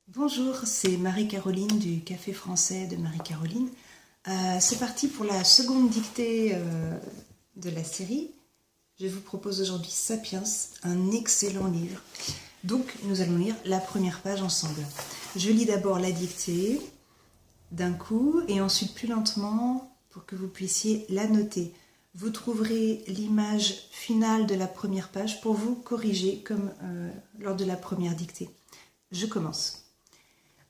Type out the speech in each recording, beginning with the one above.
Bonjour, c'est Marie-Caroline du Café français de Marie-Caroline. C'est parti pour la seconde dictée de la série. Je vous propose aujourd'hui Sapiens, un excellent livre. Donc nous allons lire la première page ensemble. Je lis d'abord la dictée d'un coup et ensuite plus lentement pour que vous puissiez la noter. Vous trouverez l'image finale de la première page pour vous corriger comme lors de la première dictée. Je commence.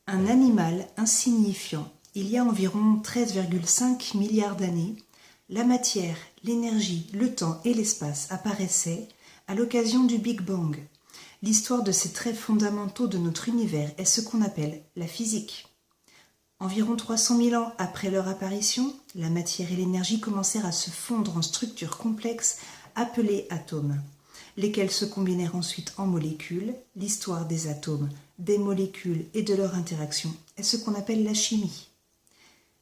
Un animal insignifiant. Il y a environ 13,5 milliards d'années, la matière, l'énergie, le temps et l'espace apparaissaient à l'occasion du Big Bang. L'histoire de ces traits fondamentaux de notre univers est ce qu'on appelle la physique. Environ 300 000 ans après leur apparition, la matière et l'énergie commencèrent à se fondre en structures complexes appelées atomes, lesquels se combinèrent ensuite en molécules. L'histoire des atomes, des molécules et de leur interaction est ce qu'on appelle la chimie.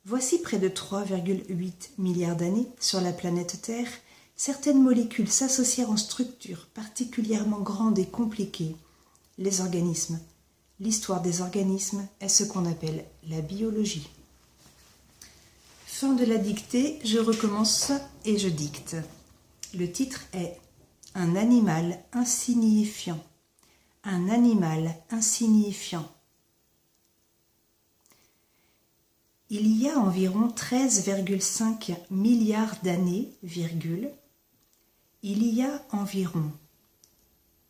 Voici près de 3,8 milliards d'années sur la planète Terre, certaines molécules s'associèrent en structures particulièrement grandes et compliquées, les organismes. L'histoire des organismes est ce qu'on appelle la biologie. Fin de la dictée, je recommence et je dicte. Le titre est « Un animal insignifiant ». Un animal insignifiant. Il y a environ 13,5 milliards d'années, il y a environ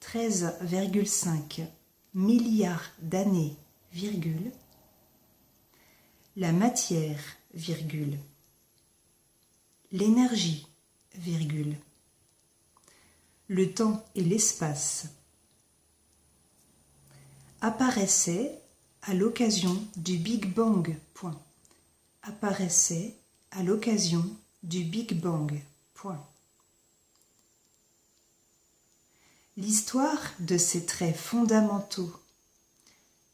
13,5 milliards d'années, la matière, l'énergie, le temps et l'espace apparaissaient à l'occasion du Big Bang. Apparaissaient à l'occasion du Big Bang. L'histoire de ces traits fondamentaux.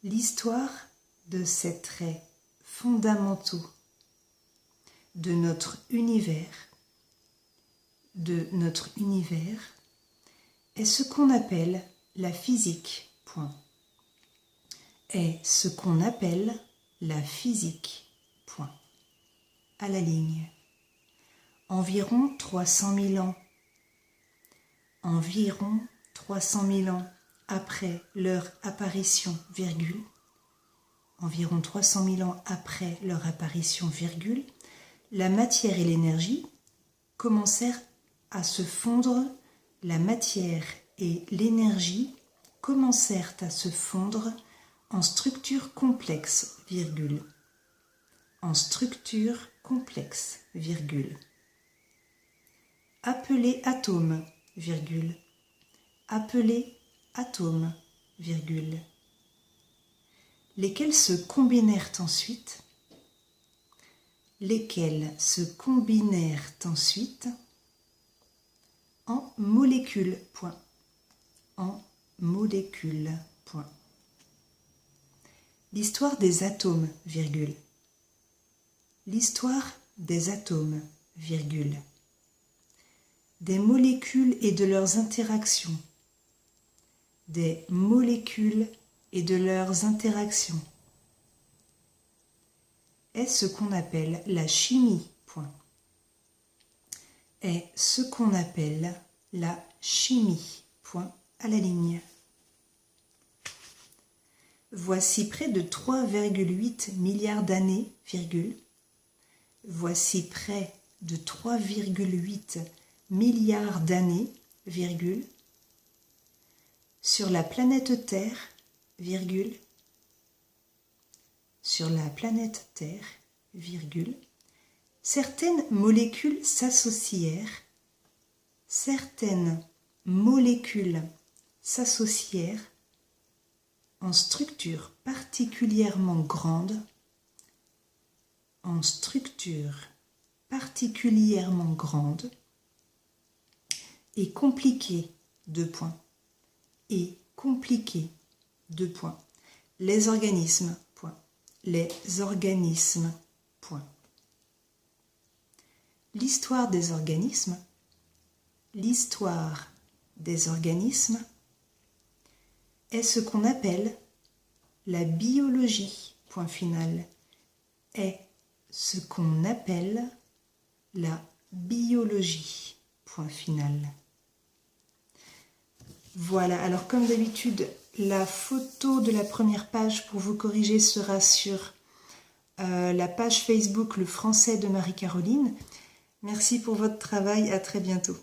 L'histoire de ces traits fondamentaux de notre univers est ce qu'on appelle la physique. Est ce qu'on appelle la physique. À la ligne. Environ 300 000 ans. Environ 300 000 ans après leur apparition, environ 300 000 ans après leur apparition, la matière et l'énergie commencèrent à se fondre. La matière et l'énergie commencèrent à se fondre en structures complexes, en structures complexes, appelées atomes, appelés atomes, lesquels se combinèrent ensuite, en molécules, en molécules, L'histoire des atomes, l'histoire des atomes, des molécules et de leurs interactions, des molécules et de leurs interactions, est ce qu'on appelle la chimie, est ce qu'on appelle la chimie, à la ligne. Voici près de 3,8 milliards d'années, voici près de 3,8 milliards d'années, sur la planète Terre, sur la planète Terre, certaines molécules s'associèrent, en structures particulièrement grandes, et compliquées, les organismes, L'histoire des organismes est ce qu'on appelle La biologie, point final, est ce qu'on appelle la biologie, point final. Voilà, alors comme d'habitude, la photo de la première page pour vous corriger sera sur la page Facebook Le Français de Marie-Caroline. Merci pour votre travail, à très bientôt.